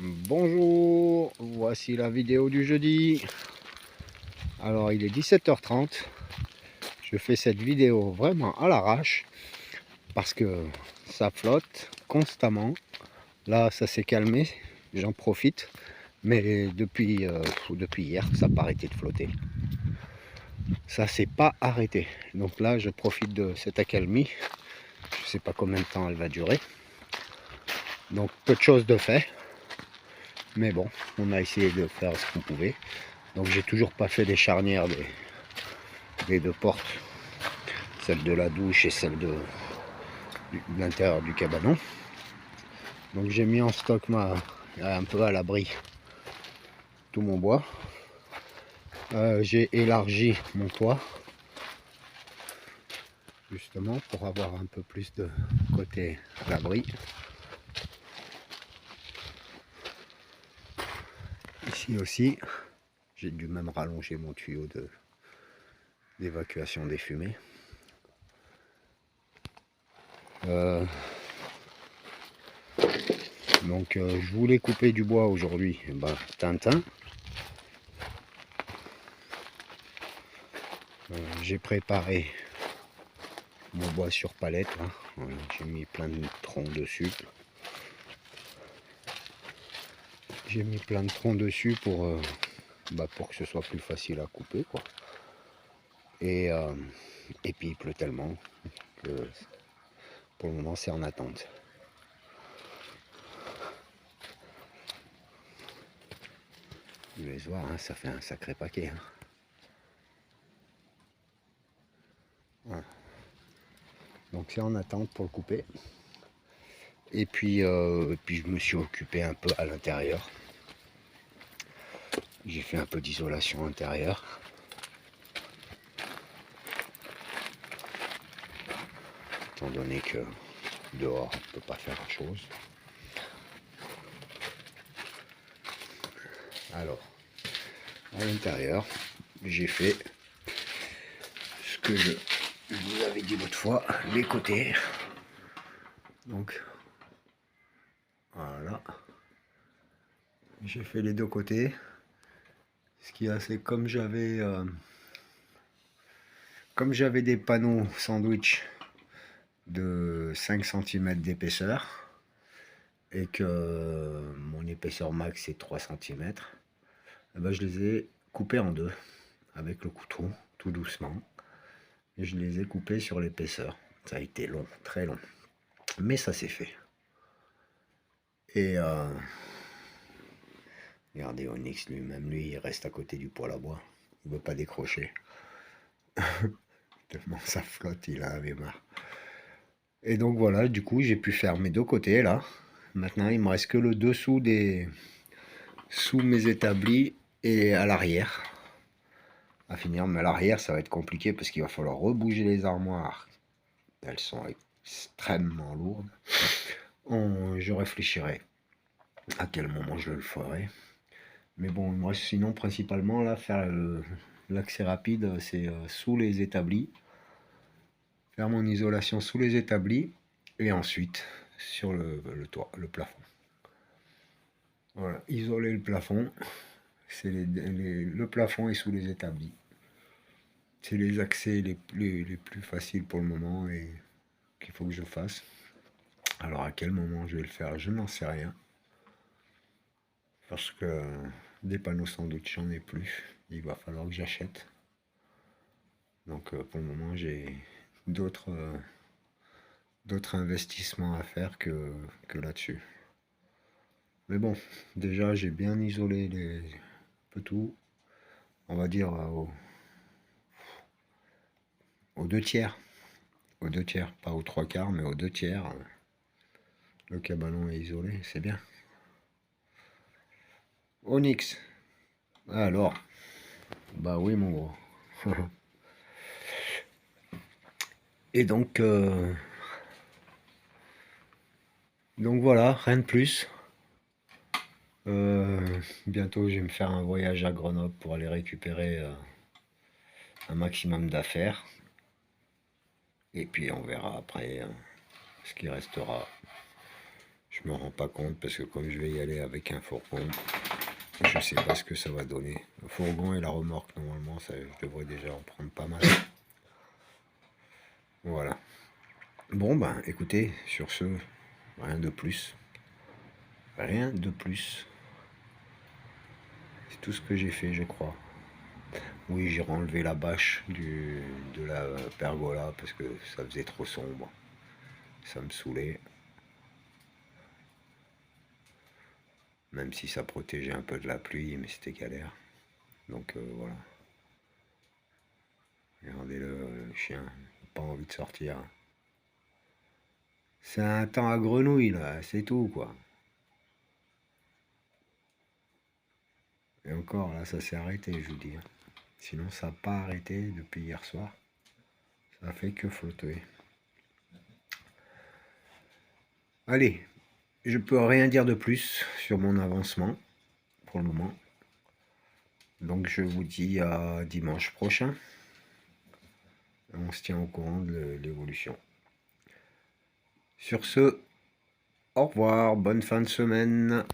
Bonjour, voici la vidéo du jeudi. Alors il est 17h30. Je fais cette vidéo vraiment à l'arrache parce que ça flotte constamment. Là ça s'est calmé, j'en profite. Mais depuis hier, ça n'a pas arrêté de flotter. Ça s'est pas arrêté. Donc là je profite de cette accalmie. Je sais pas combien de temps elle va durer. Donc peu de choses de fait. Mais bon, on a essayé de faire ce qu'on pouvait. Donc j'ai toujours pas fait les charnières des deux portes, celle de la douche et celle de l'intérieur du cabanon. Donc j'ai mis en stock un peu à l'abri tout mon bois. J'ai élargi mon toit justement pour avoir un peu plus de côté à l'abri. Ici aussi, j'ai dû même rallonger mon tuyau d'évacuation des fumées. Donc je voulais couper du bois aujourd'hui, Tintin. J'ai préparé mon bois sur palette, hein. Voilà, j'ai mis plein de troncs dessus. J'ai mis plein de troncs dessus pour que ce soit plus facile à couper, quoi. Et puis il pleut tellement que pour le moment c'est en attente. Vous allez voir, hein, ça fait un sacré paquet, hein. Voilà. Donc c'est en attente pour le couper. Et puis je me suis occupé un peu à l'intérieur. J'ai fait un peu d'isolation intérieure. Étant donné que dehors on ne peut pas faire grand chose. Alors, à l'intérieur, j'ai fait ce que je vous avais dit l'autre fois, les côtés. Donc, voilà. J'ai fait les deux côtés. Ce qu'il y a, c'est comme j'avais des panneaux sandwich de 5 cm d'épaisseur et que mon épaisseur max est 3 cm, je les ai coupés en deux avec le couteau, tout doucement. Et je les ai coupés sur l'épaisseur. Ça a été long, très long. Mais ça s'est fait. Et regardez Onyx lui-même, lui, il reste à côté du poêle à bois. Il ne veut pas décrocher. Tellement ça flotte, il en avait marre. Et donc voilà, du coup, j'ai pu faire mes deux côtés là. Maintenant, il me reste que le dessous sous mes établis et à l'arrière à finir. Mais à l'arrière, ça va être compliqué parce qu'il va falloir rebouger les armoires. Elles sont extrêmement lourdes. Je réfléchirai à quel moment je le ferai. Mais bon, moi sinon principalement là, faire l'accès rapide, c'est sous les établis. Faire mon isolation sous les établis et ensuite sur le toit, le plafond. Voilà, isoler le plafond, c'est le plafond est sous les établis. C'est les accès les plus faciles pour le moment et qu'il faut que je fasse. Alors à quel moment je vais le faire, je n'en sais rien. Parce que des panneaux sandwich, j'en ai plus. Il va falloir que j'achète. Donc pour le moment, j'ai d'autres investissements à faire que là-dessus. Mais bon, déjà, j'ai bien isolé un peu tout. On va dire aux deux tiers. Aux deux tiers, pas aux trois quarts, mais aux deux tiers. Le cabanon est isolé, c'est bien. Onyx. Alors, bah oui, mon gros. Et donc voilà, rien de plus. Bientôt, je vais me faire un voyage à Grenoble pour aller récupérer un maximum d'affaires. Et puis, on verra après ce qui restera. Je Je me rends pas compte parce que comme je vais y aller avec un fourgon, je sais pas ce que ça va donner. Le fourgon et la remorque, normalement, ça, je devrais déjà en prendre pas mal. Voilà. Bon, ben, écoutez, sur ce, rien de plus. Rien de plus. C'est tout ce que j'ai fait, je crois. Oui, j'ai enlevé la bâche de la pergola parce que ça faisait trop sombre. Ça me saoulait. Même si ça protégeait un peu de la pluie, mais c'était galère. Donc voilà. Regardez le chien, il n'a pas envie de sortir. C'est un temps à grenouille là, c'est tout quoi. Et encore là, ça s'est arrêté, je vous dis. Sinon, ça n'a pas arrêté depuis hier soir. Ça fait que flotter. Allez, je peux rien dire de plus sur mon avancement pour le moment. Donc je vous dis à dimanche prochain. On se tient au courant de l'évolution. Sur ce, au revoir, bonne fin de semaine.